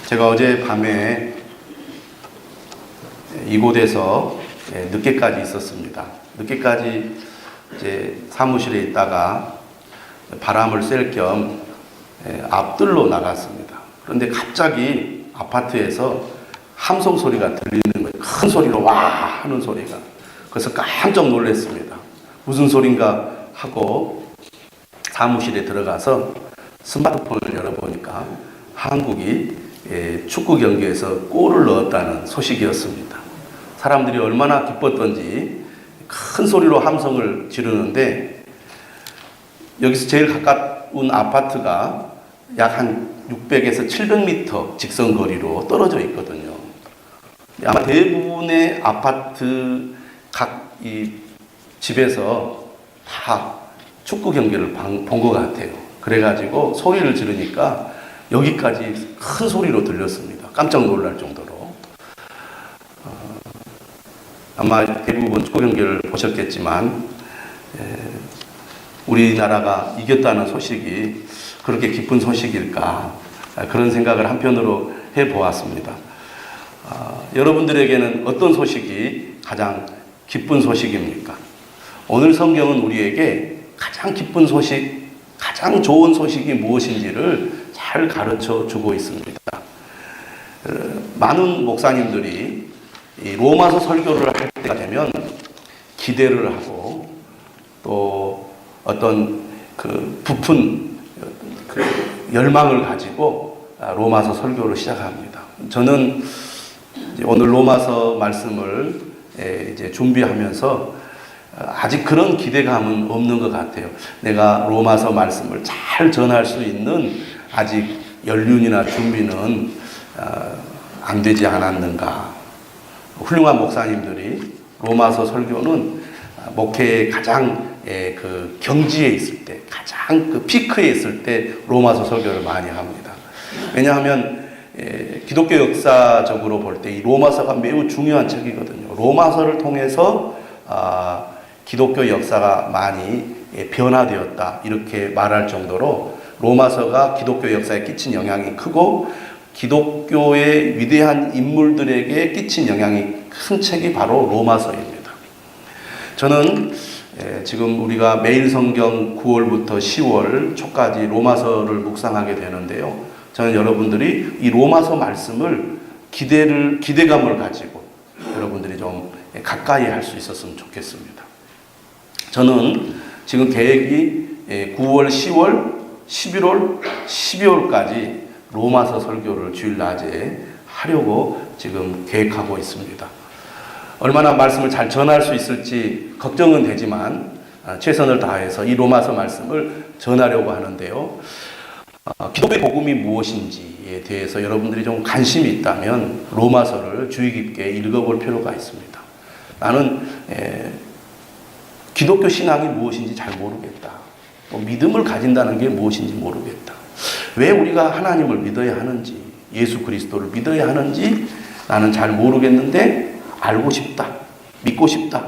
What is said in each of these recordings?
제가 어제 밤에 이곳에서 늦게까지 있었습니다. 늦게까지 이제 사무실에 있다가 바람을 쐴 겸 앞뜰로 나갔습니다. 그런데 갑자기 아파트에서 함성 소리가 들리는 거예요. 큰 소리로 와 하는 소리가. 그래서 깜짝 놀랐습니다. 무슨 소린가 하고 사무실에 들어가서 스마트폰을 열어보니까 한국이 축구 경기에서 골을 넣었다는 소식이었습니다. 사람들이 얼마나 기뻤던지 큰 소리로 함성을 지르는데, 여기서 제일 가까운 아파트가 약 한 600에서 700m 직선 거리로 떨어져 있거든요. 아마 대부분의 아파트 각 이 집에서 다 축구 경기를 본 것 같아요. 그래가지고 소리를 지르니까 여기까지 큰 소리로 들렸습니다. 깜짝 놀랄 정도로. 아마 대부분 축구 경기를 보셨겠지만 우리나라가 이겼다는 소식이 그렇게 기쁜 소식일까, 그런 생각을 한편으로 해보았습니다. 여러분들에게는 어떤 소식이 가장 기쁜 소식입니까? 오늘 성경은 우리에게 가장 기쁜 소식, 가장 좋은 소식이 무엇인지를 잘 가르쳐 주고 있습니다. 많은 목사님들이 이 로마서 설교를 할 때가 되면 기대를 하고 또 어떤 그 부푼 그 열망을 가지고 로마서 설교를 시작합니다. 저는 오늘 로마서 말씀을 이제 준비하면서 아직 그런 기대감은 없는 것 같아요. 내가 로마서 말씀을 잘 전할 수 있는 아직 연륜이나 준비는 안 되지 않았는가. 훌륭한 목사님들이 로마서 설교는 목회의 가장 그 경지에 있을 때, 가장 그 피크에 있을 때 로마서 설교를 많이 합니다. 왜냐하면 기독교 역사적으로 볼 때 이 로마서가 매우 중요한 책이거든요. 로마서를 통해서 기독교 역사가 많이 변화되었다, 이렇게 말할 정도로 로마서가 기독교 역사에 끼친 영향이 크고 기독교의 위대한 인물들에게 끼친 영향이 큰 책이 바로 로마서입니다. 저는 지금 우리가 매일 성경 9월부터 10월 초까지 로마서를 묵상하게 되는데요. 저는 여러분들이 이 로마서 말씀을 기대감을 가지고 여러분들이 좀 가까이 할 수 있었으면 좋겠습니다. 저는 지금 계획이 9월, 10월, 11월, 12월까지 로마서 설교를 주일 낮에 하려고 지금 계획하고 있습니다. 얼마나 말씀을 잘 전할 수 있을지 걱정은 되지만 최선을 다해서 이 로마서 말씀을 전하려고 하는데요. 기독교의 복음이 무엇인지에 대해서 여러분들이 좀 관심이 있다면 로마서를 주의 깊게 읽어볼 필요가 있습니다. 나는 기독교 신앙이 무엇인지 잘 모르겠다. 또 믿음을 가진다는 게 무엇인지 모르겠다. 왜 우리가 하나님을 믿어야 하는지, 예수 그리스도를 믿어야 하는지 나는 잘 모르겠는데 알고 싶다, 믿고 싶다,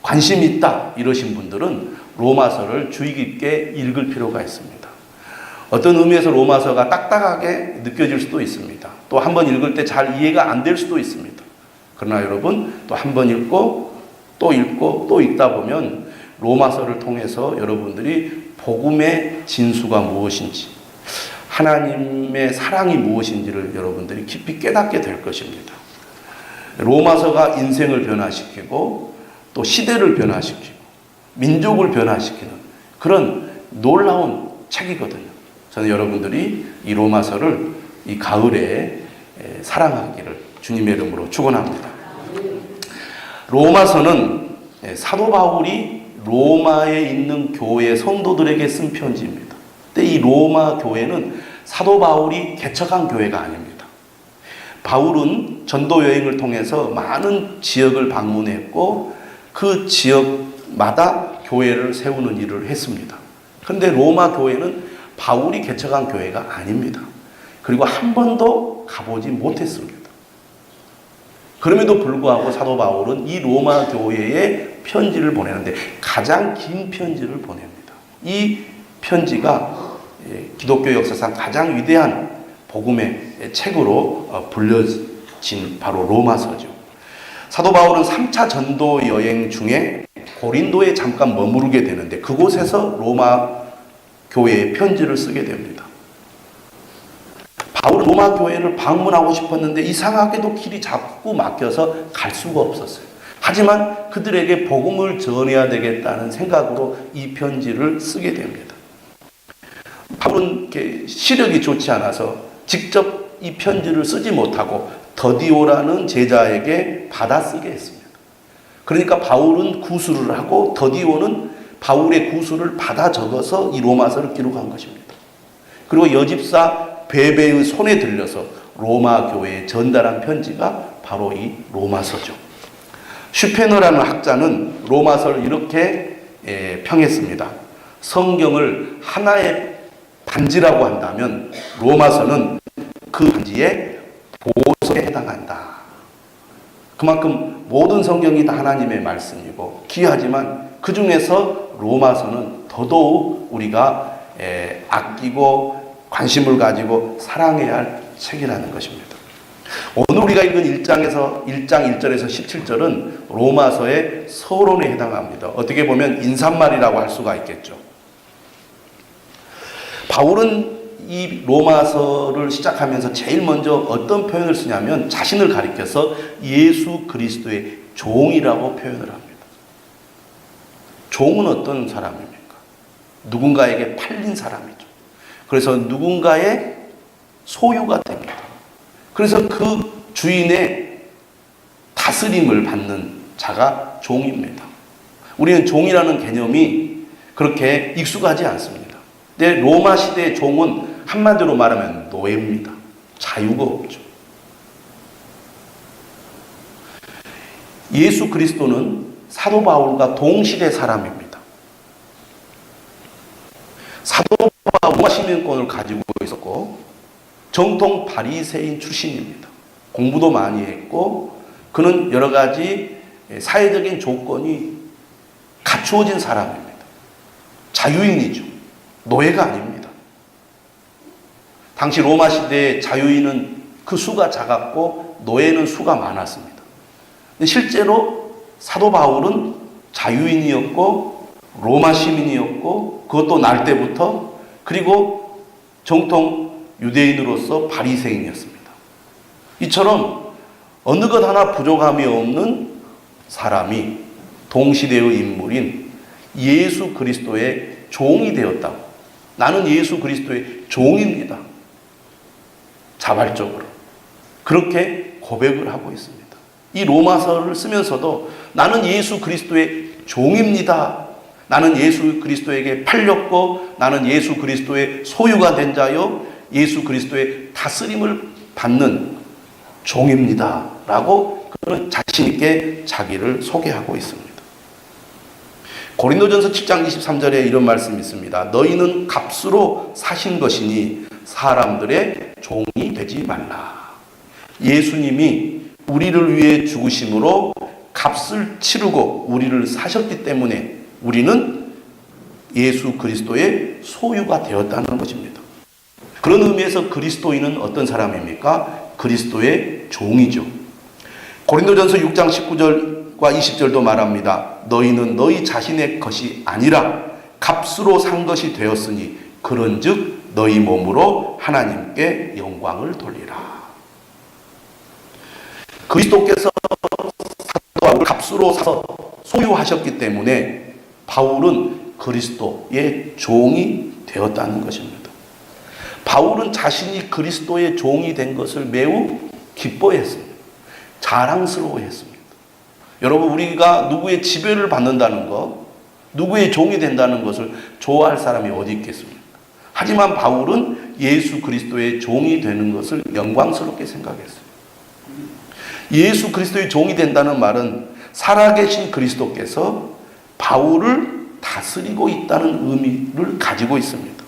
관심이 있다, 이러신 분들은 로마서를 주의 깊게 읽을 필요가 있습니다. 어떤 의미에서 로마서가 딱딱하게 느껴질 수도 있습니다. 또 한 번 읽을 때 잘 이해가 안 될 수도 있습니다. 그러나 여러분, 또 한 번 읽고 또 읽고 또 읽다 보면 로마서를 통해서 여러분들이 복음의 진수가 무엇인지, 하나님의 사랑이 무엇인지를 여러분들이 깊이 깨닫게 될 것입니다. 로마서가 인생을 변화시키고 또 시대를 변화시키고 민족을 변화시키는 그런 놀라운 책이거든요. 저는 여러분들이 이 로마서를 이 가을에 사랑하기를 주님의 이름으로 축원합니다. 로마서는 사도 바울이 로마에 있는 교회 성도들에게 쓴 편지입니다. 근데 이 로마 교회는 사도 바울이 개척한 교회가 아닙니다. 바울은 전도 여행을 통해서 많은 지역을 방문했고 그 지역마다 교회를 세우는 일을 했습니다. 그런데 로마 교회는 바울이 개척한 교회가 아닙니다. 그리고 한 번도 가보지 못했습니다. 그럼에도 불구하고 사도 바울은 이 로마 교회에 편지를 보내는데 가장 긴 편지를 보냅니다. 이 편지가 기독교 역사상 가장 위대한 복음의 책으로 불려진 바로 로마서죠. 사도 바울은 3차 전도 여행 중에 고린도에 잠깐 머무르게 되는데 그곳에서 로마 교회에 편지를 쓰게 됩니다. 바울은 로마 교회를 방문하고 싶었는데 이상하게도 길이 자꾸 막혀서 갈 수가 없었어요. 하지만 그들에게 복음을 전해야 되겠다는 생각으로 이 편지를 쓰게 됩니다. 바울은 시력이 좋지 않아서 직접 이 편지를 쓰지 못하고 더디오라는 제자에게 받아쓰게 했습니다. 그러니까 바울은 구술을 하고 더디오는 바울의 구술을 받아 적어서 이 로마서를 기록한 것입니다. 그리고 여집사 베베의 손에 들려서 로마 교회에 전달한 편지가 바로 이 로마서죠. 슈페너라는 학자는 로마서를 이렇게 평했습니다. 성경을 하나의 반지라고 한다면 로마서는 그 반지의 보석에 해당한다. 그만큼 모든 성경이 다 하나님의 말씀이고 귀하지만 그 중에서 로마서는 더더욱 우리가 아끼고 관심을 가지고 사랑해야 할 책이라는 것입니다. 오늘 우리가 읽은 1장 1절에서 17절은 로마서의 서론에 해당합니다. 어떻게 보면 인사말이라고 할 수가 있겠죠. 바울은 이 로마서를 시작하면서 제일 먼저 어떤 표현을 쓰냐면 자신을 가리켜서 예수 그리스도의 종이라고 표현을 합니다. 종은 어떤 사람입니까? 누군가에게 팔린 사람이죠. 그래서 누군가의 소유가 됩니다. 그래서 그 주인의 다스림을 받는 자가 종입니다. 우리는 종이라는 개념이 그렇게 익숙하지 않습니다. 근데 로마 시대의 종은 한마디로 말하면 노예입니다. 자유가 없죠. 예수 그리스도는 사도 바울과 동시대 사람입니다. 사도 바울은 로마 시민권을 가지고 있었고 정통 바리새인 출신입니다. 공부도 많이 했고 그는 여러 가지 사회적인 조건이 갖추어진 사람입니다. 자유인이죠. 노예가 아닙니다. 당시 로마 시대의 자유인은 그 수가 작았고 노예는 수가 많았습니다. 실제로 사도 바울은 자유인이었고 로마 시민이었고 그것도 날 때부터 그리고 정통 유대인으로서 바리새인이었습니다. 이처럼 어느 것 하나 부족함이 없는 사람이 동시대의 인물인 예수 그리스도의 종이 되었다고. 나는 예수 그리스도의 종입니다. 자발적으로 그렇게 고백을 하고 있습니다. 이 로마서를 쓰면서도 나는 예수 그리스도의 종입니다. 나는 예수 그리스도에게 팔렸고 나는 예수 그리스도의 소유가 된 자요 예수 그리스도의 다스림을 받는 종입니다. 라고 그는 자신 있게 자기를 소개하고 있습니다. 고린도전서 7장 23절에 이런 말씀이 있습니다. 너희는 값으로 사신 것이니 사람들의 종이 되지 말라. 예수님이 우리를 위해 죽으심으로 값을 치르고 우리를 사셨기 때문에 우리는 예수 그리스도의 소유가 되었다는 것입니다. 그런 의미에서 그리스도인은 어떤 사람입니까? 그리스도의 종이죠. 고린도전서 6장 19절과 20절도 말합니다. 너희는 너희 자신의 것이 아니라 값으로 산 것이 되었으니 그런즉 너희 몸으로 하나님께 영광을 돌리라. 그리스도께서 사도 바울을 값으로 사서 소유하셨기 때문에 바울은 그리스도의 종이 되었다는 것입니다. 바울은 자신이 그리스도의 종이 된 것을 매우 기뻐했습니다. 자랑스러워했습니다. 여러분 우리가 누구의 지배를 받는다는 것, 누구의 종이 된다는 것을 좋아할 사람이 어디 있겠습니까? 하지만 바울은 예수 그리스도의 종이 되는 것을 영광스럽게 생각했어요. 예수 그리스도의 종이 된다는 말은 살아계신 그리스도께서 바울을 다스리고 있다는 의미를 가지고 있습니다.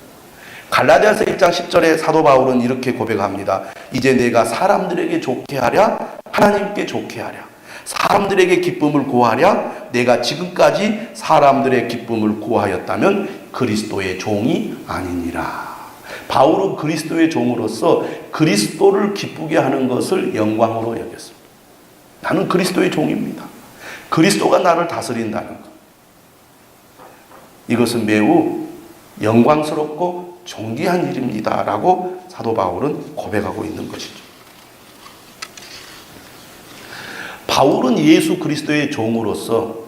갈라디아서 1장 10절에 사도 바울은 이렇게 고백합니다. 이제 내가 사람들에게 좋게 하랴 하나님께 좋게 하랴 사람들에게 기쁨을 구하랴 내가 지금까지 사람들의 기쁨을 구하였다면 그리스도의 종이 아니니라. 바울은 그리스도의 종으로서 그리스도를 기쁘게 하는 것을 영광으로 여겼습니다. 나는 그리스도의 종입니다. 그리스도가 나를 다스린다는 것. 이것은 매우 영광스럽고 존귀한 일입니다. 라고 사도 바울은 고백하고 있는 것이죠. 바울은 예수 그리스도의 종으로서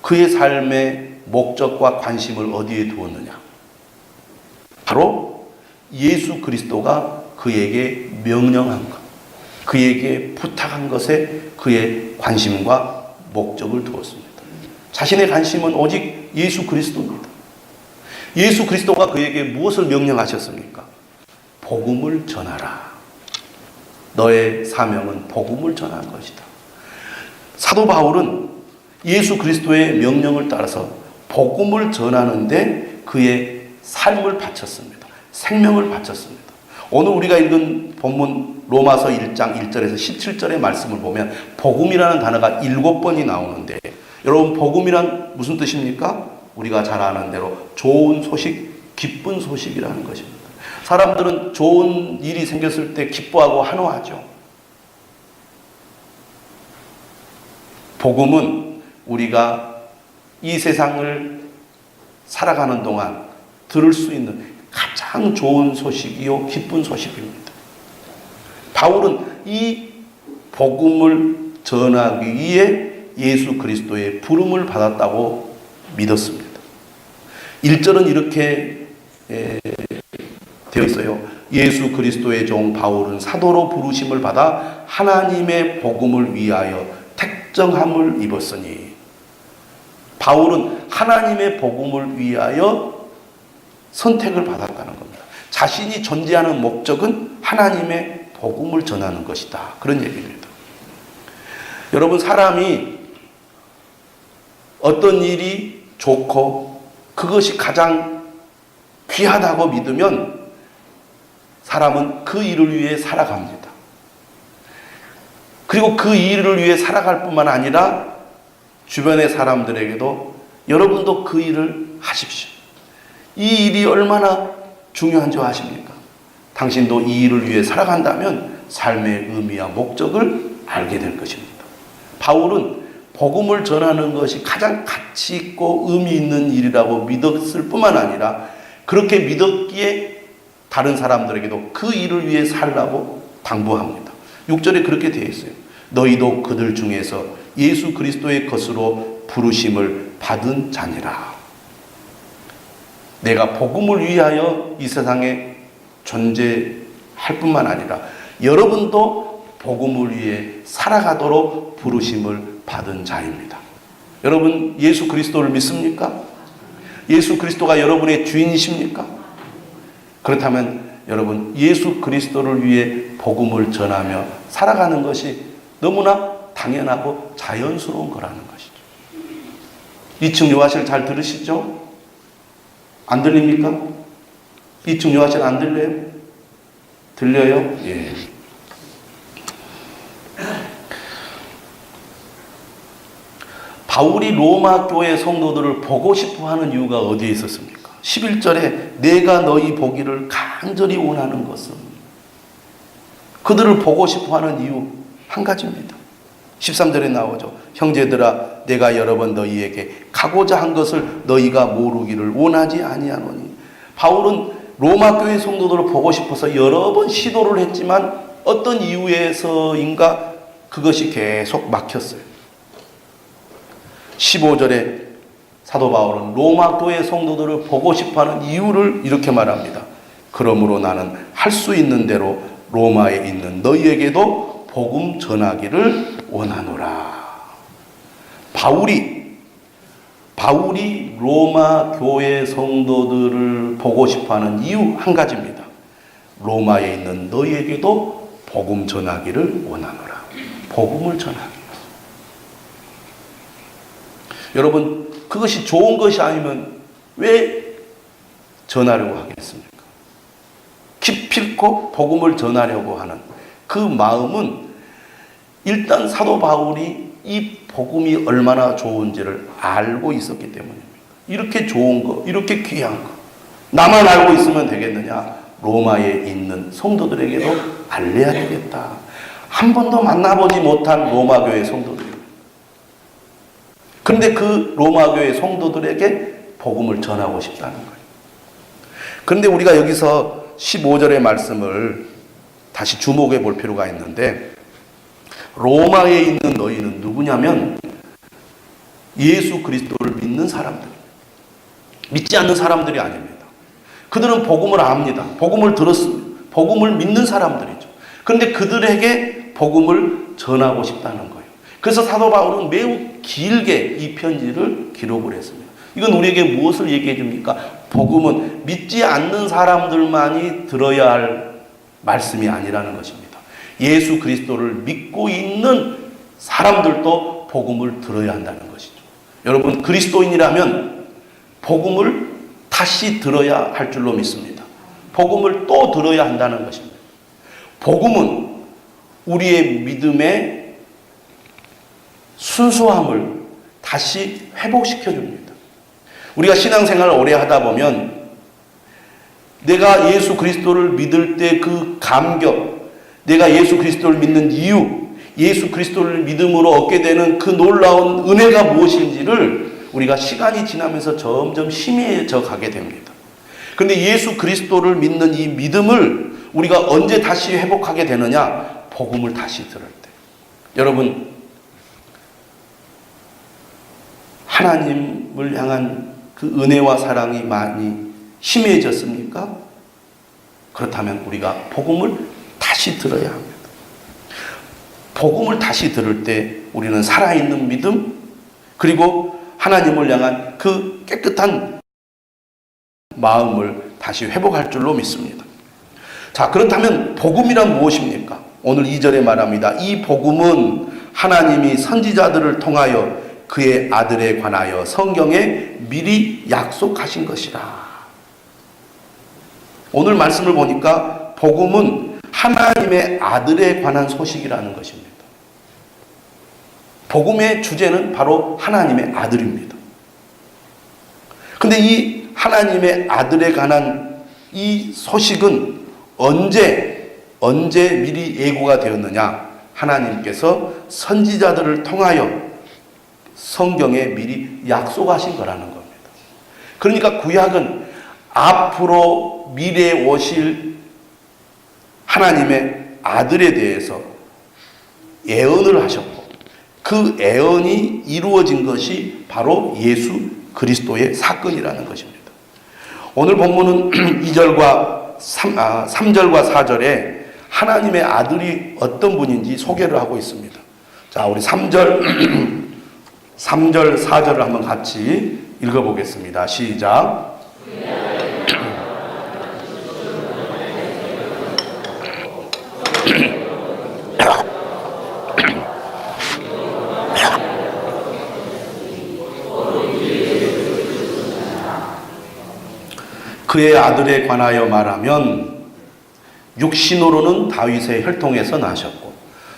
그의 삶의 목적과 관심을 어디에 두었느냐? 바로 예수 그리스도가 그에게 명령한 것, 그에게 부탁한 것에 그의 관심과 목적을 두었습니다. 자신의 관심은 오직 예수 그리스도입니다. 예수 그리스도가 그에게 무엇을 명령하셨습니까? 복음을 전하라. 너의 사명은 복음을 전하는 것이다. 사도 바울은 예수 그리스도의 명령을 따라서 복음을 전하는데 그의 삶을 바쳤습니다. 생명을 바쳤습니다. 오늘 우리가 읽은 본문 로마서 1장 1절에서 17절의 말씀을 보면 복음이라는 단어가 7번이 나오는데, 여러분 복음이란 무슨 뜻입니까? 우리가 잘 아는 대로 좋은 소식, 기쁜 소식이라는 것입니다. 사람들은 좋은 일이 생겼을 때 기뻐하고 환호하죠. 복음은 우리가 이 세상을 살아가는 동안 들을 수 있는 가장 좋은 소식이요 기쁜 소식입니다. 바울은 이 복음을 전하기 위해 예수 그리스도의 부름을 받았다고 믿었습니다. 1절은 이렇게 되어 있어요. 예수 그리스도의 종 바울은 사도로 부르심을 받아 하나님의 복음을 위하여 택정함을 입었으니, 바울은 하나님의 복음을 위하여 선택을 받았다는 겁니다. 자신이 존재하는 목적은 하나님의 복음을 전하는 것이다. 그런 얘기입니다. 여러분, 사람이 어떤 일이 좋고 그것이 가장 귀하다고 믿으면 사람은 그 일을 위해 살아갑니다. 그리고 그 일을 위해 살아갈 뿐만 아니라 주변의 사람들에게도 여러분도 그 일을 하십시오. 이 일이 얼마나 중요한 줄 아십니까? 당신도 이 일을 위해 살아간다면 삶의 의미와 목적을 알게 될 것입니다. 바울은 복음을 전하는 것이 가장 가치 있고 의미 있는 일이라고 믿었을 뿐만 아니라 그렇게 믿었기에 다른 사람들에게도 그 일을 위해 살라고 당부합니다. 6절에 그렇게 되어 있어요. 너희도 그들 중에서 예수 그리스도의 것으로 부르심을 받은 자니라. 내가 복음을 위하여 이 세상에 존재할 뿐만 아니라 여러분도 복음을 위해 살아가도록 부르심을 받은 자입니다. 여러분, 예수 그리스도를 믿습니까? 예수 그리스도가 여러분의 주인이십니까? 그렇다면 여러분, 예수 그리스도를 위해 복음을 전하며 살아가는 것이 너무나 당연하고 자연스러운 거라는 것이죠. 2층 요하실 잘 들으시죠? 안 들립니까? 2층 요하실 안 들려요? 들려요? 예. 바울이 로마 교회 성도들을 보고 싶어 하는 이유가 어디에 있었습니까? 11절에 내가 너희 보기를 간절히 원하는 것은, 그들을 보고 싶어 하는 이유 한 가지입니다. 13절에 나오죠. 형제들아, 내가 여러 번 너희에게 가고자 한 것을 너희가 모르기를 원하지 아니하노니. 바울은 로마 교회 성도들을 보고 싶어서 여러 번 시도를 했지만 어떤 이유에서인가 그것이 계속 막혔어요. 15절에 사도 바울은 로마 교회 성도들을 보고 싶어하는 이유를 이렇게 말합니다. 그러므로 나는 할 수 있는 대로 로마에 있는 너희에게도 복음 전하기를 원하노라. 바울이 로마 교회 성도들을 보고 싶어하는 이유 한 가지입니다. 로마에 있는 너희에게도 복음 전하기를 원하노라. 복음을 전하기. 여러분, 그것이 좋은 것이 아니면 왜 전하려고 하겠습니까? 기필코 복음을 전하려고 하는 그 마음은 일단 사도 바울이 이 복음이 얼마나 좋은지를 알고 있었기 때문입니다. 이렇게 좋은 거, 이렇게 귀한 거, 나만 알고 있으면 되겠느냐? 로마에 있는 성도들에게도 알려야 되겠다. 한 번도 만나보지 못한 로마 교회 성도들. 그런데 그 로마 교회 성도들에게 복음을 전하고 싶다는 거예요. 그런데 우리가 여기서 15절의 말씀을 다시 주목해 볼 필요가 있는데, 로마에 있는 너희는 누구냐면 예수 그리스도를 믿는 사람들, 믿지 않는 사람들이 아닙니다. 그들은 복음을 압니다. 복음을 들었습니다. 복음을 믿는 사람들이죠. 그런데 그들에게 복음을 전하고 싶다는 거예요. 그래서 사도 바울은 매우 길게 이 편지를 기록을 했습니다. 이건 우리에게 무엇을 얘기해 줍니까? 복음은 믿지 않는 사람들만이 들어야 할 말씀이 아니라는 것입니다. 예수 그리스도를 믿고 있는 사람들도 복음을 들어야 한다는 것이죠. 여러분, 그리스도인이라면 복음을 다시 들어야 할 줄로 믿습니다. 복음을 또 들어야 한다는 것입니다. 복음은 우리의 믿음의 순수함을 다시 회복시켜 줍니다. 우리가 신앙생활을 오래 하다 보면 내가 예수 그리스도를 믿을 때 그 감격, 내가 예수 그리스도를 믿는 이유, 예수 그리스도를 믿음으로 얻게 되는 그 놀라운 은혜가 무엇인지를 우리가 시간이 지나면서 점점 희미해져 가게 됩니다. 그런데 예수 그리스도를 믿는 이 믿음을 우리가 언제 다시 회복하게 되느냐? 복음을 다시 들을 때. 여러분, 하나님을 향한 그 은혜와 사랑이 많이 희미해졌습니까? 그렇다면 우리가 복음을 다시 들어야 합니다. 복음을 다시 들을 때 우리는 살아있는 믿음, 그리고 하나님을 향한 그 깨끗한 마음을 다시 회복할 줄로 믿습니다. 자, 그렇다면 복음이란 무엇입니까? 오늘 2절에 말합니다. 이 복음은 하나님이 선지자들을 통하여 그의 아들에 관하여 성경에 미리 약속하신 것이라. 오늘 말씀을 보니까 복음은 하나님의 아들에 관한 소식이라는 것입니다. 복음의 주제는 바로 하나님의 아들입니다. 그런데 이 하나님의 아들에 관한 이 소식은 언제 미리 예고가 되었느냐? 하나님께서 선지자들을 통하여 성경에 미리 약속하신 거라는 겁니다. 그러니까 구약은 앞으로 미래에 오실 하나님의 아들에 대해서 예언을 하셨고, 그 예언이 이루어진 것이 바로 예수 그리스도의 사건이라는 것입니다. 오늘 본문은 2절과 3절과 4절에 하나님의 아들이 어떤 분인지 소개를 하고 있습니다. 자, 우리 3절, 4절을 한번 같이 읽어보겠습니다. 시작. 그의 아들에 관하여 말하면 육신으로는 다윗의 혈통에서 나셨고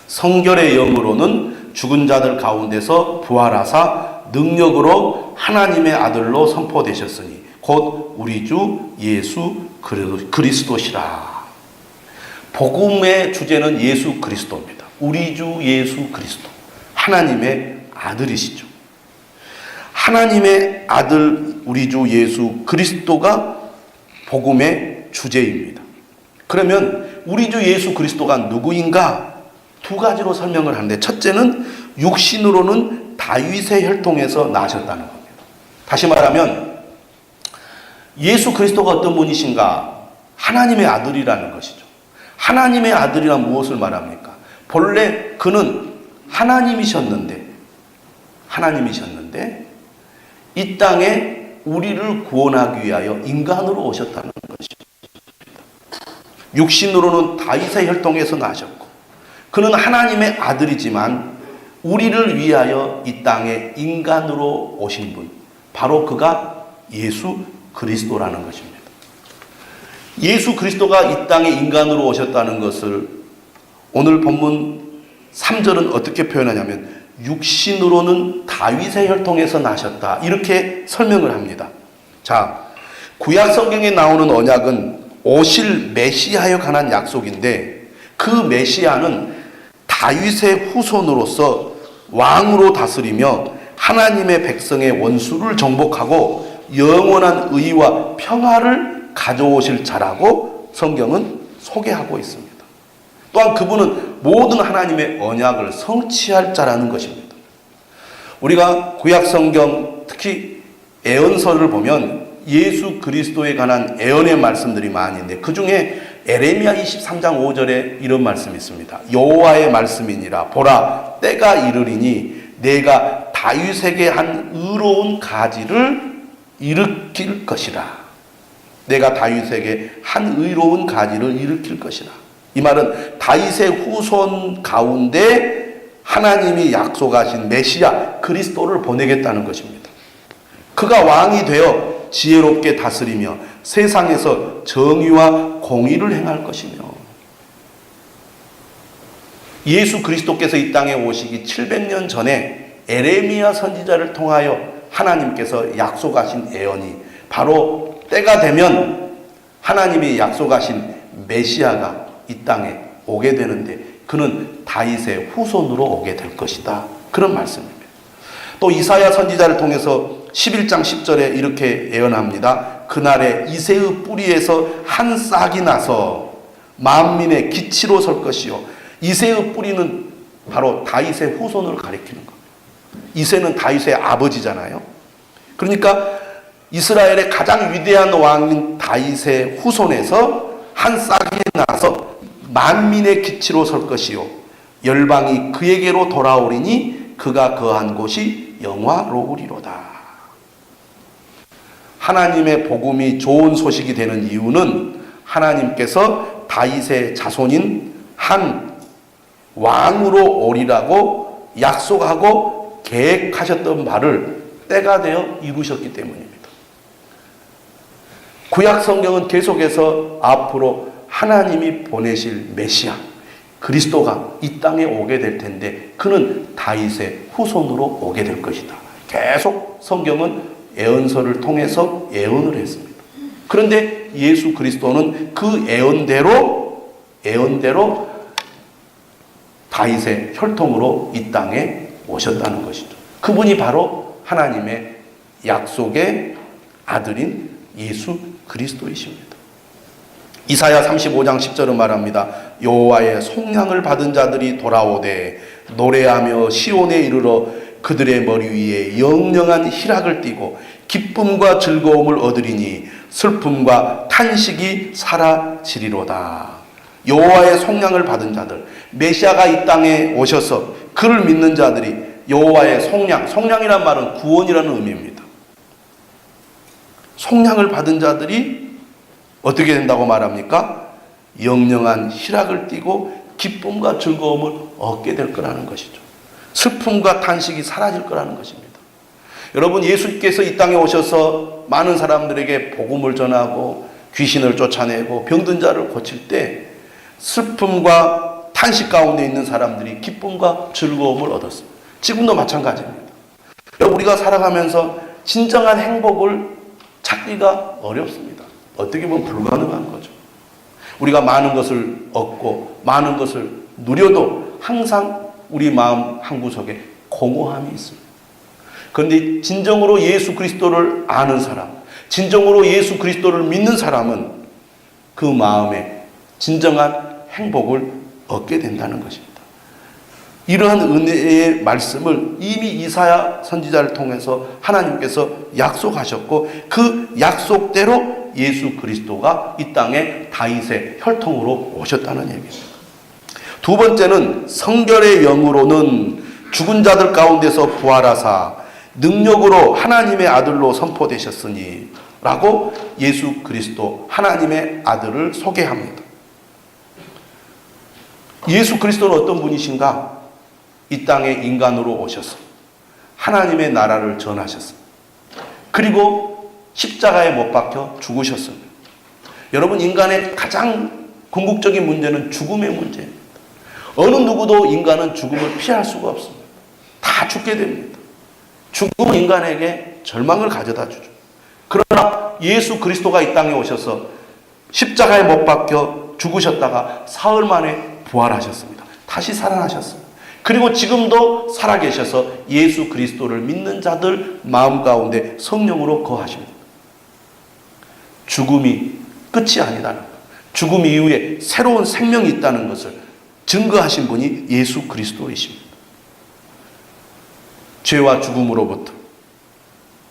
성결의 영으로는 죽은 자들 가운데서 부활하사 능력으로 하나님의 아들로 선포되셨으니 곧 우리 주 예수 그리스도시라. 복음의 주제는 예수 그리스도입니다. 우리 주 예수 그리스도, 하나님의 아들이시죠. 하나님의 아들 우리 주 예수 그리스도가 복음의 주제입니다. 그러면 우리 주 예수 그리스도가 누구인가? 두 가지로 설명을 하는데, 첫째는 육신으로는 다윗의 혈통에서 나셨다는 겁니다. 다시 말하면 예수 그리스도가 어떤 분이신가? 하나님의 아들이라는 것이죠. 하나님의 아들이란 무엇을 말합니까? 본래 그는 하나님이셨는데 이 땅에 우리를 구원하기 위하여 인간으로 오셨다는 것입니다. 육신으로는 다윗의 혈통에서 나셨고 그는 하나님의 아들이지만 우리를 위하여 이 땅에 인간으로 오신 분, 바로 그가 예수 그리스도라는 것입니다. 예수 그리스도가 이 땅에 인간으로 오셨다는 것을 오늘 본문 3절은 어떻게 표현하냐면 육신으로는 다윗의 혈통에서 나셨다, 이렇게 설명을 합니다. 자, 구약 성경에 나오는 언약은 오실 메시아에 관한 약속인데, 그 메시아는 다윗의 후손으로서 왕으로 다스리며 하나님의 백성의 원수를 정복하고 영원한 의와 평화를 가져오실 자라고 성경은 소개하고 있습니다. 또한 그분은 모든 하나님의 언약을 성취할 자라는 것입니다. 우리가 구약 성경, 특히 예언서를 보면 예수 그리스도에 관한 예언의 말씀들이 많이 있는데, 그 중에 에레미야 23장 5절에 이런 말씀이 있습니다. 여호와의 말씀이니라. 보라, 때가 이르리니 내가 다윗에게 한 의로운 가지를 일으킬 것이라. 내가 다윗에게 한 의로운 가지를 일으킬 것이라. 이 말은 다윗의 후손 가운데 하나님이 약속하신 메시아 그리스도를 보내겠다는 것입니다. 그가 왕이 되어 지혜롭게 다스리며 세상에서 정의와 공의를 행할 것이며, 예수 그리스도께서 이 땅에 오시기 700년 전에 에레미야 선지자를 통하여 하나님께서 약속하신 예언이 바로 때가 되면 하나님이 약속하신 메시아가 이 땅에 오게 되는데, 그는 다윗의 후손으로 오게 될 것이다, 그런 말씀입니다. 또 이사야 선지자를 통해서 11장 10절에 이렇게 예언합니다. 그날에 이새의 뿌리에서 한 싹이 나서 만민의 기치로 설 것이요. 이새의 뿌리는 바로 다윗의 후손을 가리키는 겁니다. 이새는 다윗의 아버지잖아요. 그러니까 이스라엘의 가장 위대한 왕인 다윗의 후손에서 한 싹이 나서 만민의 기치로 설 것이요. 열방이 그에게로 돌아오리니 그가 거한 곳이 영화로우리로다. 하나님의 복음이 좋은 소식이 되는 이유는 하나님께서 다윗의 자손인 한 왕으로 오리라고 약속하고 계획하셨던 바를 때가 되어 이루셨기 때문입니다. 구약 성경은 계속해서 앞으로 하나님이 보내실 메시아 그리스도가 이 땅에 오게 될 텐데, 그는 다윗의 후손으로 오게 될 것이다. 계속 성경은 예언서를 통해서 예언을 했습니다. 그런데 예수 그리스도는 그 예언대로 다윗의 혈통으로 이 땅에 오셨다는 것이죠. 그분이 바로 하나님의 약속의 아들인 예수 그리스도이십니다. 이사야 35장 10절은 말합니다. 여호와의 속량을 받은 자들이 돌아오되 노래하며 시온에 이르러 그들의 머리 위에 영영한 희락을 띠고 기쁨과 즐거움을 얻으리니 슬픔과 탄식이 사라지리로다. 여호와의 속량을 받은 자들, 메시아가 이 땅에 오셔서 그를 믿는 자들이 여호와의 속량이란 말은 구원이라는 의미입니다. 속량을 받은 자들이 어떻게 된다고 말합니까? 영영한 희락을 띠고 기쁨과 즐거움을 얻게 될 거라는 것이죠. 슬픔과 탄식이 사라질 거라는 것입니다. 여러분, 예수께서 이 땅에 오셔서 많은 사람들에게 복음을 전하고 귀신을 쫓아내고 병든 자를 고칠 때 슬픔과 탄식 가운데 있는 사람들이 기쁨과 즐거움을 얻었습니다. 지금도 마찬가지입니다. 우리가 살아가면서 진정한 행복을 찾기가 어렵습니다. 어떻게 보면 불가능한 거죠. 우리가 많은 것을 얻고 많은 것을 누려도 항상 우리 마음 한구석에 공허함이 있습니다. 그런데 진정으로 예수 그리스도를 아는 사람, 진정으로 예수 그리스도를 믿는 사람은 그 마음에 진정한 행복을 얻게 된다는 것입니다. 이러한 은혜의 말씀을 이미 이사야 선지자를 통해서 하나님께서 약속하셨고, 그 약속대로 예수 그리스도가 이 땅에 다윗의 혈통으로 오셨다는 얘기입니다. 두 번째는 성결의 영으로는 죽은 자들 가운데서 부활하사 능력으로 하나님의 아들로 선포되셨으니 라고 예수 그리스도 하나님의 아들을 소개합니다. 예수 그리스도는 어떤 분이신가? 이 땅에 인간으로 오셔서 하나님의 나라를 전하셨습니다. 그리고 십자가에 못 박혀 죽으셨습니다. 여러분, 인간의 가장 궁극적인 문제는 죽음의 문제입니다. 어느 누구도 인간은 죽음을 피할 수가 없습니다. 다 죽게 됩니다. 죽음은 인간에게 절망을 가져다 주죠. 그러나 예수 그리스도가 이 땅에 오셔서 십자가에 못 박혀 죽으셨다가 사흘 만에 부활하셨습니다. 다시 살아나셨습니다. 그리고 지금도 살아계셔서 예수 그리스도를 믿는 자들 마음 가운데 성령으로 거하십니다. 죽음이 끝이 아니다는 것, 죽음 이후에 새로운 생명이 있다는 것을 증거하신 분이 예수 그리스도이십니다. 죄와 죽음으로부터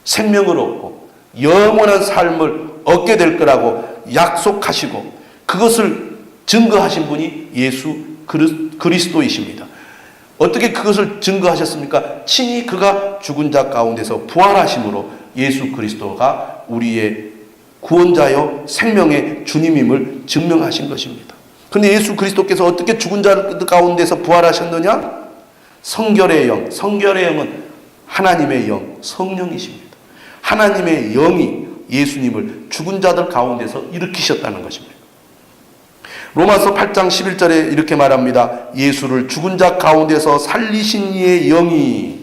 생명을 얻고 영원한 삶을 얻게 될 거라고 약속하시고 그것을 증거하신 분이 예수 그리스도이십니다. 어떻게 그것을 증거하셨습니까? 친히 그가 죽은 자 가운데서 부활하심으로 예수 그리스도가 우리의 구원자여 생명의 주님임을 증명하신 것입니다. 그런데 예수 그리스도께서 어떻게 죽은 자 가운데서 부활하셨느냐? 성결의 영, 성결의 영은 하나님의 영, 성령이십니다. 하나님의 영이 예수님을 죽은 자들 가운데서 일으키셨다는 것입니다. 로마서 8장 11절에 이렇게 말합니다. 예수를 죽은 자 가운데서 살리신 이의 영이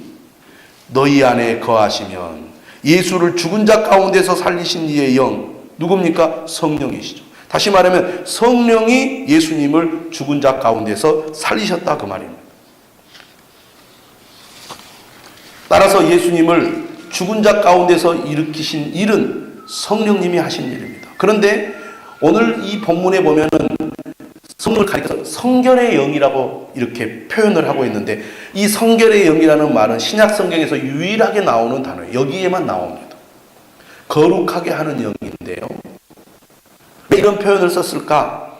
너희 안에 거하시면, 예수를 죽은 자 가운데서 살리신 이의 영, 누굽니까? 성령이시죠. 다시 말하면 성령이 예수님을 죽은 자 가운데서 살리셨다 그 말입니다. 따라서 예수님을 죽은 자 가운데서 일으키신 일은 성령님이 하신 일입니다. 그런데 오늘 이 본문에 보면은 성령을 가리켜서 성결의 영이라고 이렇게 표현을 하고 있는데, 이 성결의 영이라는 말은 신약 성경에서 유일하게 나오는 단어예요. 여기에만 나옵니다. 거룩하게 하는 영인데요. 왜 이런 표현을 썼을까?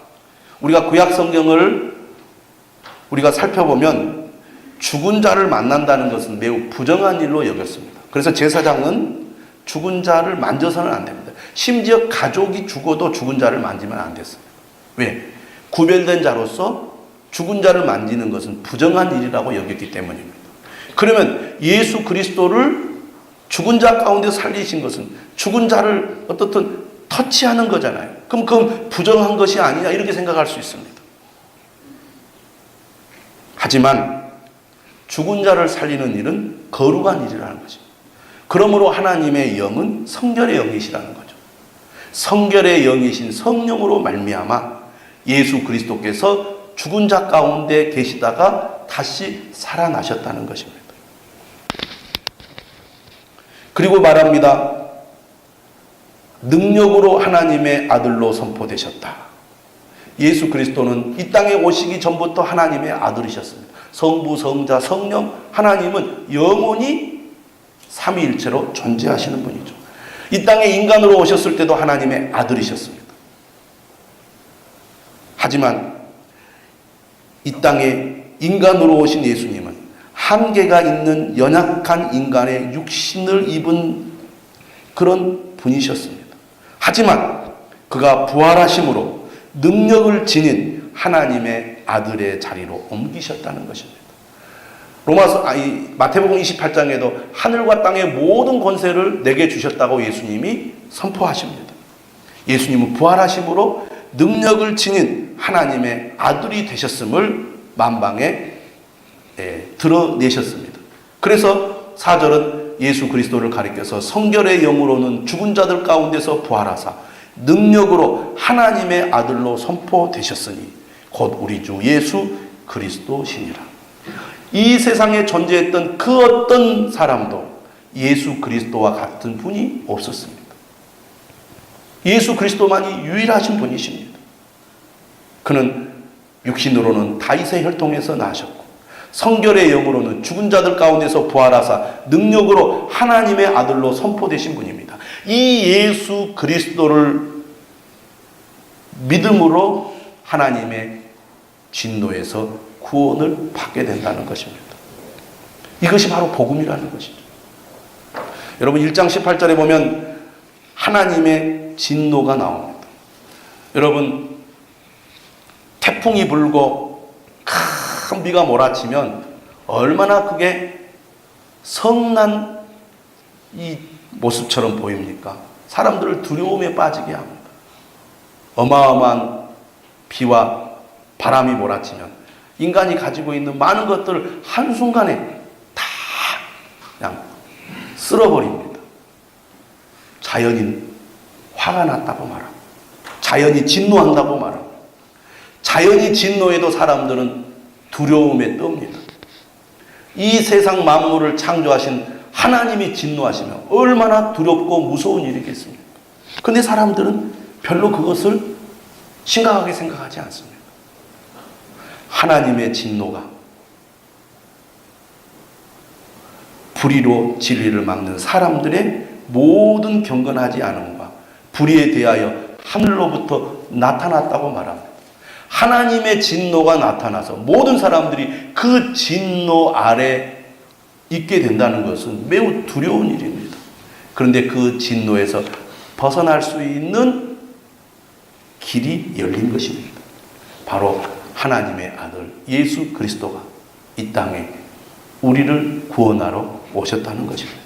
우리가 구약 성경을 우리가 살펴보면 죽은 자를 만난다는 것은 매우 부정한 일로 여겼습니다. 그래서 제사장은 죽은 자를 만져서는 안 됩니다. 심지어 가족이 죽어도 죽은 자를 만지면 안 됐어요. 왜? 구별된 자로서 죽은 자를 만지는 것은 부정한 일이라고 여겼기 때문입니다. 그러면 예수 그리스도를 죽은 자 가운데 살리신 것은 죽은 자를 어떻든 터치하는 거잖아요. 그럼 그건 부정한 것이 아니냐 이렇게 생각할 수 있습니다. 하지만 죽은 자를 살리는 일은 거룩한 일이라는 것입니다. 그러므로 하나님의 영은 성결의 영이시라는 거죠. 성결의 영이신 성령으로 말미암아 예수 그리스도께서 죽은 자 가운데 계시다가 다시 살아나셨다는 것입니다. 그리고 말합니다. 능력으로 하나님의 아들로 선포되셨다. 예수 그리스도는 이 땅에 오시기 전부터 하나님의 아들이셨습니다. 성부, 성자, 성령, 하나님은 영원히 삼위일체로 존재하시는 분이죠. 이 땅에 인간으로 오셨을 때도 하나님의 아들이셨습니다. 하지만 이 땅에 인간으로 오신 예수님은 한계가 있는 연약한 인간의 육신을 입은 그런 분이셨습니다. 하지만 그가 부활하심으로 능력을 지닌 하나님의 아들의 자리로 옮기셨다는 것입니다. 마태복음 28장에도 하늘과 땅의 모든 권세를 내게 주셨다고 예수님이 선포하십니다. 예수님은 부활하심으로 능력을 지닌 하나님의 아들이 되셨음을 만방에 드러내셨습니다. 그래서 4절은 예수 그리스도를 가리켜서 성결의 영으로는 죽은 자들 가운데서 부활하사 능력으로 하나님의 아들로 선포되셨으니 곧 우리 주 예수 그리스도시니라. 이 세상에 존재했던 그 어떤 사람도 예수 그리스도와 같은 분이 없었습니다. 예수 그리스도만이 유일하신 분이십니다. 그는 육신으로는 다윗의 혈통에서 나셨고 성결의 영으로는 죽은 자들 가운데서 부활하사 능력으로 하나님의 아들로 선포되신 분입니다. 이 예수 그리스도를 믿음으로 하나님의 진노에서 구원을 받게 된다는 것입니다. 이것이 바로 복음이라는 것이죠. 여러분 1장 18절에 보면 하나님의 진노가 나옵니다. 여러분 태풍이 불고 큰 비가 몰아치면 얼마나 그게 성난 이 모습처럼 보입니까? 사람들을 두려움에 빠지게 합니다. 어마어마한 비와 바람이 몰아치면 인간이 가지고 있는 많은 것들을 한순간에 다 그냥 쓸어버립니다. 자연인 화가 났다고 말합니다. 자연이 진노한다고 말합니다. 자연이 진노해도 사람들은 두려움에 떱니다. 이 세상 만물을 창조하신 하나님이 진노하시면 얼마나 두렵고 무서운 일이겠습니까? 그런데 사람들은 별로 그것을 심각하게 생각하지 않습니다. 하나님의 진노가 불의로 진리를 막는 사람들의 모든 경건하지 않음과 불의에 대하여 하늘로부터 나타났다고 말합니다. 하나님의 진노가 나타나서 모든 사람들이 그 진노 아래 있게 된다는 것은 매우 두려운 일입니다. 그런데 그 진노에서 벗어날 수 있는 길이 열린 것입니다. 바로 하나님의 아들 예수 그리스도가 이 땅에 우리를 구원하러 오셨다는 것입니다.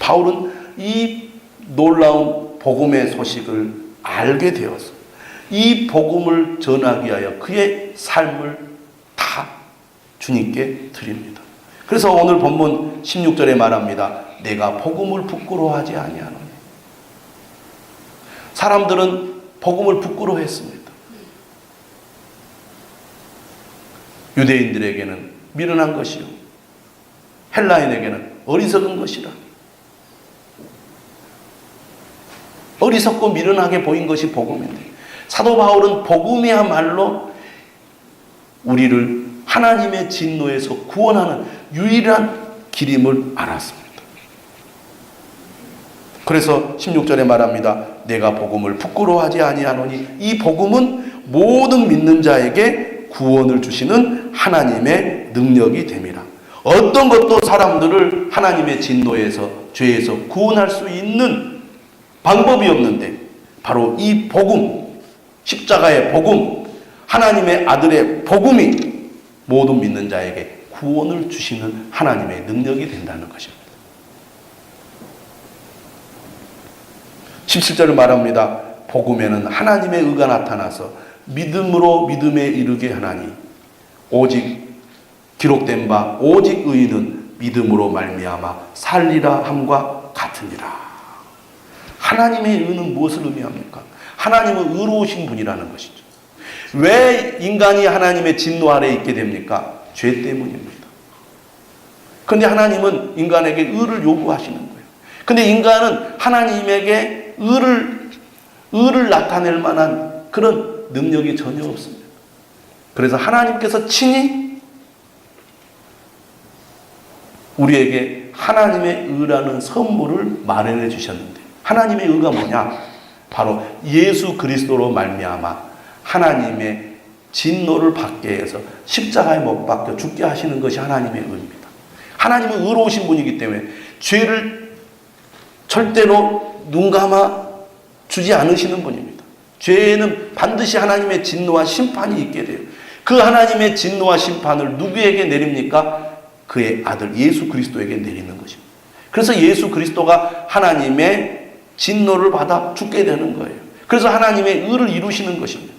바울은 이 놀라운 복음의 소식을 알게 되어서 이 복음을 전하기 위하여 그의 삶을 다 주님께 드립니다. 그래서 오늘 본문 16절에 말합니다. 내가 복음을 부끄러워하지 아니하노니. 사람들은 복음을 부끄러워했습니다. 유대인들에게는 미련한 것이요 헬라인에게는 어리석은 것이라. 어리석고 미련하게 보인 것이 복음인데 사도 바울은 복음이야말로 우리를 하나님의 진노에서 구원하는 유일한 길임을 알았습니다. 그래서 16절에 말합니다. 내가 복음을 부끄러워하지 아니하노니 이 복음은 모든 믿는 자에게 구원을 주시는 하나님의 능력이 됨이라. 어떤 것도 사람들을 하나님의 진노에서 죄에서 구원할 수 있는 방법이 없는데 바로 이 복음, 십자가의 복음, 하나님의 아들의 복음이 모든 믿는 자에게 구원을 주시는 하나님의 능력이 된다는 것입니다. 17절을 말합니다. 복음에는 하나님의 의가 나타나서 믿음으로 믿음에 이르게 하나니 오직 기록된 바 오직 의인은 믿음으로 말미암아 살리라 함과 같으니라. 하나님의 의는 무엇을 의미합니까? 하나님은 의로우신 분이라는 것이죠. 왜 인간이 하나님의 진노 아래에 있게 됩니까? 죄 때문입니다. 그런데 하나님은 인간에게 의를 요구하시는 거예요. 그런데 인간은 하나님에게 의를 나타낼 만한 그런 능력이 전혀 없습니다. 그래서 하나님께서 친히 우리에게 하나님의 의라는 선물을 마련해 주셨는데 하나님의 의가 뭐냐? 바로 예수 그리스도로 말미암아 하나님의 진노를 받게 해서 십자가에 못 박혀 죽게 하시는 것이 하나님의 의입니다. 하나님은 의로우신 분이기 때문에 죄를 절대로 눈 감아 주지 않으시는 분입니다. 죄에는 반드시 하나님의 진노와 심판이 있게 돼요. 그 하나님의 진노와 심판을 누구에게 내립니까? 그의 아들 예수 그리스도에게 내리는 것입니다. 그래서 예수 그리스도가 하나님의 진노를 받아 죽게 되는 거예요. 그래서 하나님의 의를 이루시는 것입니다.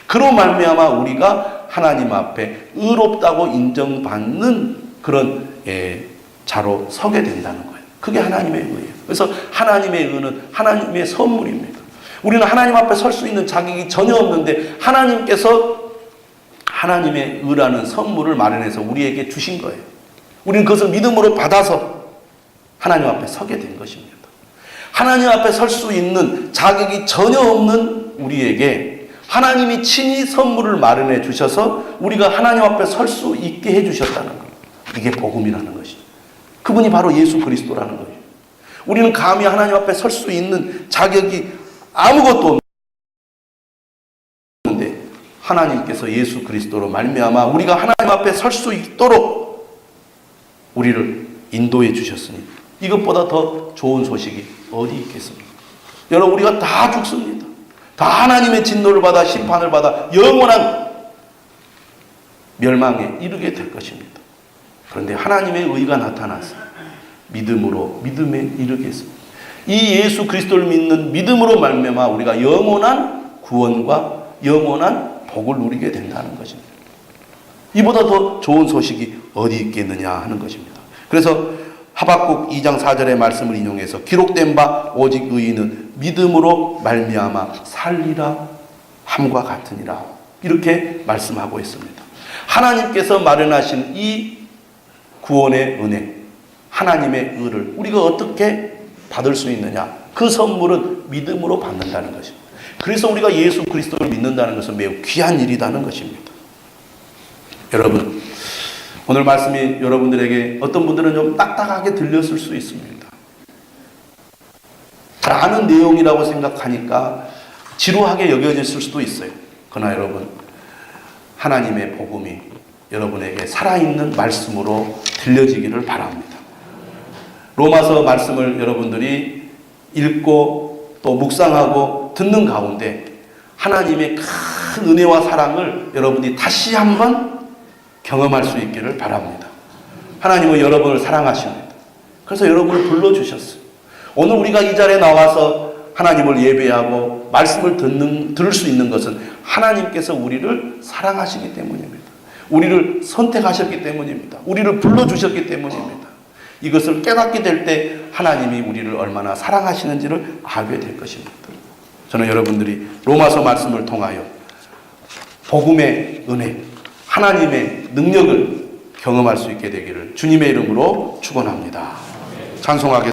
그로 말미암아 우리가 하나님 앞에 의롭다고 인정받는 그런 자로 서게 된다는 거예요. 그게 하나님의 의예요. 그래서 하나님의 의는 하나님의 선물입니다. 우리는 하나님 앞에 설 수 있는 자격이 전혀 없는데 하나님께서 하나님의 의라는 선물을 마련해서 우리에게 주신 거예요. 우리는 그것을 믿음으로 받아서 하나님 앞에 서게 된 것입니다. 하나님 앞에 설 수 있는 자격이 전혀 없는 우리에게 하나님이 친히 선물을 마련해 주셔서 우리가 하나님 앞에 설 수 있게 해 주셨다는 거예요. 이게 복음이라는 것이죠. 그분이 바로 예수 그리스도라는 거예요. 우리는 감히 하나님 앞에 설 수 있는 자격이 아무것도 없는데 하나님께서 예수 그리스도로 말미암아 우리가 하나님 앞에 설 수 있도록 우리를 인도해 주셨으니 이것보다 더 좋은 소식이 어디 있겠습니까? 여러분 우리가 다 죽습니다. 다 하나님의 진노를 받아 심판을 받아 영원한 멸망에 이르게 될 것입니다. 그런데 하나님의 의가 나타나서 믿음으로 믿음에 이르겠습니다. 이 예수 그리스도를 믿는 믿음으로 말미암아 우리가 영원한 구원과 영원한 복을 누리게 된다는 것입니다. 이보다 더 좋은 소식이 어디 있겠느냐 하는 것입니다. 그래서 하박국 2장 4절의 말씀을 인용해서 기록된 바 오직 의인은 믿음으로 말미암아 살리라 함과 같으니라. 이렇게 말씀하고 있습니다. 하나님께서 마련하신 이 구원의 은혜, 하나님의 의를 우리가 어떻게 받을 수 있느냐? 그 선물은 믿음으로 받는다는 것입니다. 그래서 우리가 예수 그리스도를 믿는다는 것은 매우 귀한 일이라는 것입니다. 여러분, 오늘 말씀이 여러분들에게 어떤 분들은 좀 딱딱하게 들렸을 수 있습니다. 잘 아는 내용이라고 생각하니까 지루하게 여겨졌을 수도 있어요. 그러나 여러분, 하나님의 복음이 여러분에게 살아있는 말씀으로 들려지기를 바랍니다. 로마서 말씀을 여러분들이 읽고 또 묵상하고 듣는 가운데 하나님의 큰 은혜와 사랑을 여러분이 다시 한번 경험할 수 있기를 바랍니다. 하나님은 여러분을 사랑하십니다. 그래서 여러분을 불러주셨어요. 오늘 우리가 이 자리에 나와서 하나님을 예배하고 말씀을 들을 수 있는 것은 하나님께서 우리를 사랑하시기 때문입니다. 우리를 선택하셨기 때문입니다. 우리를 불러주셨기 때문입니다. 이것을 깨닫게 될 때 하나님이 우리를 얼마나 사랑하시는지를 알게 될 것입니다. 저는 여러분들이 로마서 말씀을 통하여 복음의 은혜, 하나님의 능력을 경험할 수 있게 되기를 주님의 이름으로 축원합니다. 찬송하겠습니다.